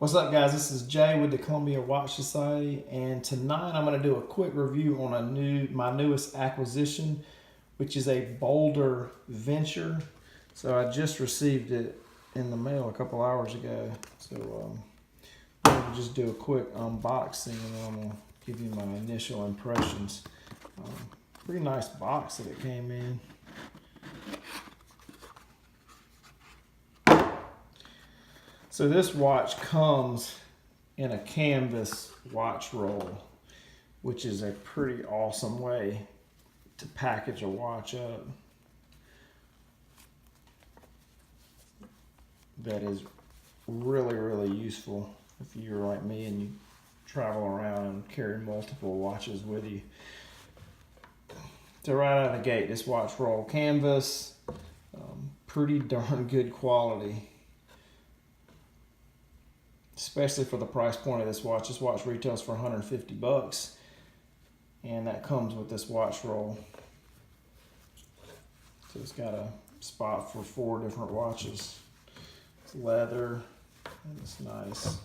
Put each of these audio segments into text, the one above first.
What's up, guys? This is Jay with the Columbia Watch Society, and tonight I'm going to do a quick review on my newest acquisition, which is a BOLDR Venture. So I just received it in the mail a couple hours ago. So I'm going to just do a quick unboxing, and then I'm going to give you my initial impressions. Pretty nice box that it came in. So this watch comes in a canvas watch roll, which is a pretty awesome way to package a watch up. That is really, really useful if you're like me and you travel around and carry multiple watches with you. So right out of the gate, this watch roll canvas, pretty darn good quality. Especially for the price point of this watch. This watch retails for 150 bucks, and that comes with this watch roll. So it's got a spot for 4 different watches. It's leather, and it's nice.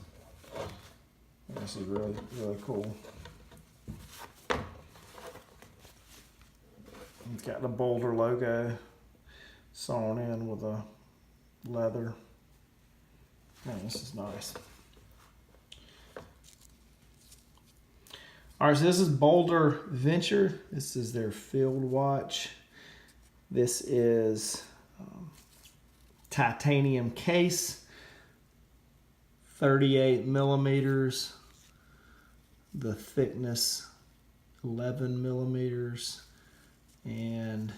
This is really, really cool. It's got the BOLDR logo sewn in with a leather. Man, this is nice. All right, so this is BOLDR Venture. This is their field watch. This is titanium case, 38 millimeters. The thickness, 11 millimeters. And it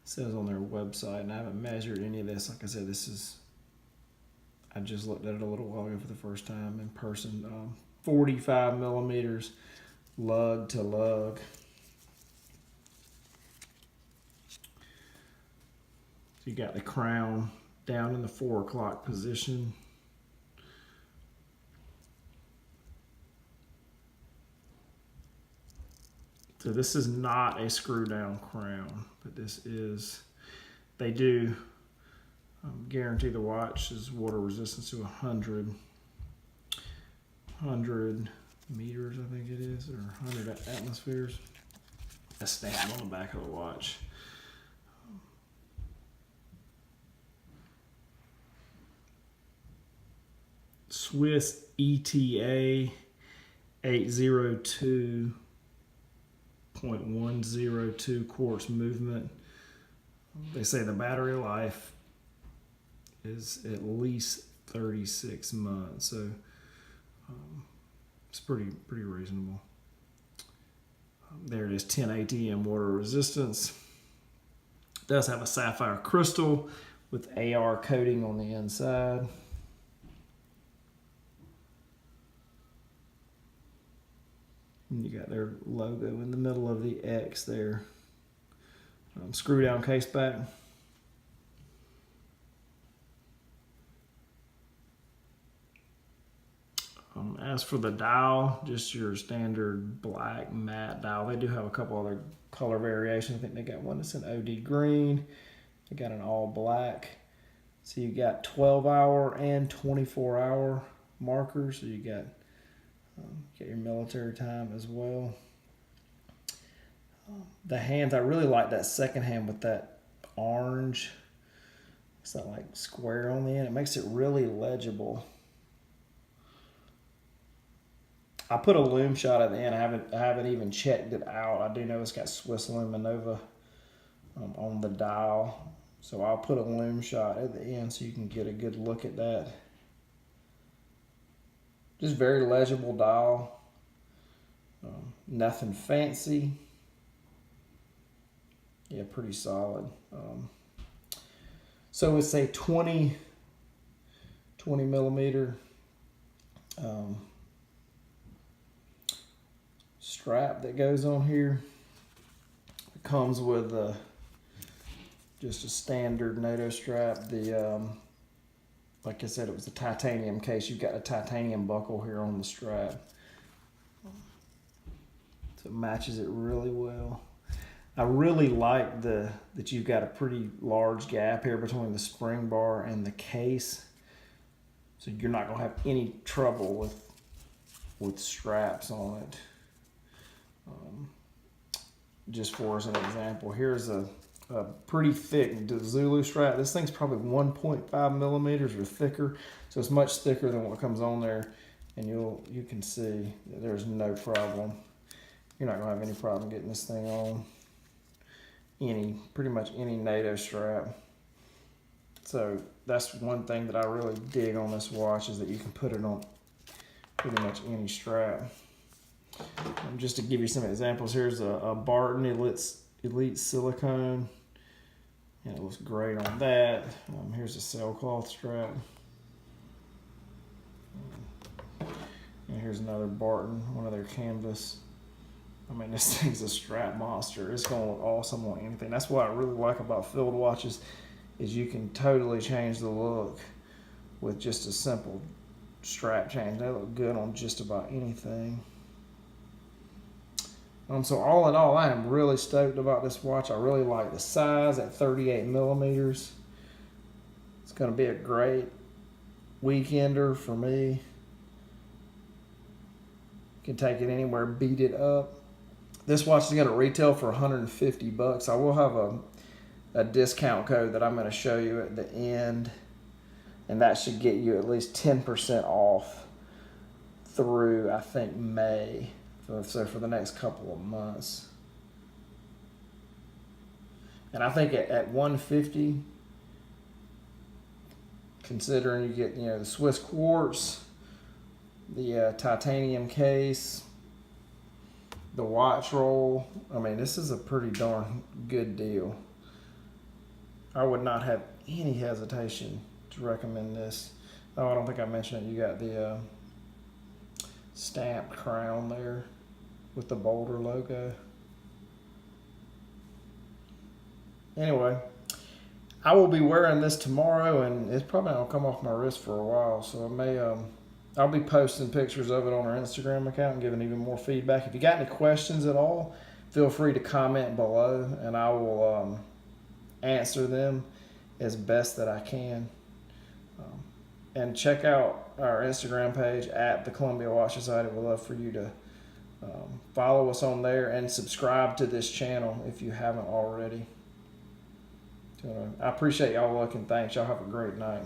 says on their website, and I haven't measured any of this. Like I said, I just looked at it a little while ago for the first time in person. 45 millimeters lug to lug. So you got the crown down in the 4 o'clock position. So this is not a screw down crown, but this is, they do guarantee the watch is water resistance to 100 meters, I think it is, or 100 atmospheres. That's stamped on the back of the watch. Swiss ETA 802.102 quartz movement. They say the battery life is at least 36 months, so it's pretty reasonable. There it is, 10 ATM water resistance. It does have a sapphire crystal with AR coating on the inside. And you got their logo in the middle of the X there. Screw down case back. As for the dial, just your standard black matte dial. They do have a couple other color variations. I think they got one that's an OD green. They got an all black. So you got 12-hour and 24-hour markers. So you got your military time as well. The hands, I really like that second hand with that orange. It's not like square on the end. It makes it really legible. I put a lume shot at the end. I haven't even checked it out. I do know it's got Swiss Luminova on the dial, so I'll put a lume shot at the end so you can get a good look at that. Just very legible dial. Nothing fancy. Yeah, pretty solid. So it's a 20 millimeter strap that goes on here. It comes with just a standard NATO strap. Like I said, it was a titanium case. You've got a titanium buckle here on the strap, so it matches it really well. I really like that you've got a pretty large gap here between the spring bar and the case. So you're not gonna have any trouble with straps on it. Just for as an example, here's a pretty thick Zulu strap. This thing's probably 1.5 millimeters or thicker, so it's much thicker than what comes on there. And you can see that there's no problem. You're not gonna have any problem getting this thing on pretty much any NATO strap. So that's one thing that I really dig on this watch, is that you can put it on pretty much any strap. Just to give you some examples, here's a Barton Elite Silicone. And it looks great on that. Here's a sailcloth strap. And here's another Barton, one of their canvas. I mean, this thing's a strap monster. It's gonna look awesome on anything. That's what I really like about field watches, is you can totally change the look with just a simple strap change. They look good on just about anything. So all in all, I am really stoked about this watch. I really like the size at 38 millimeters. It's going to be a great weekender for me. You can take it anywhere, beat it up. This watch is going to retail for $150. I will have a discount code that I'm going to show you at the end, and that should get you at least 10% off through, I think, May. So for the next couple of months. And I think at $150, considering you get, the Swiss quartz, the titanium case, the watch roll, I mean, this is a pretty darn good deal. I would not have any hesitation to recommend this. Oh, I don't think I mentioned it. You got the stamped crown there with the BOLDR logo. Anyway, I will be wearing this tomorrow, and it's probably not gonna come off my wrist for a while, so I may I'll be posting pictures of it on our Instagram account and giving even more feedback. If you got any questions at all, feel free to comment below, and I will answer them as best that I can. And check out our Instagram page at the Columbia Watch Society. We'd love for you to follow us on there and subscribe to this channel if you haven't already. I appreciate y'all looking. Thanks. Y'all have a great night.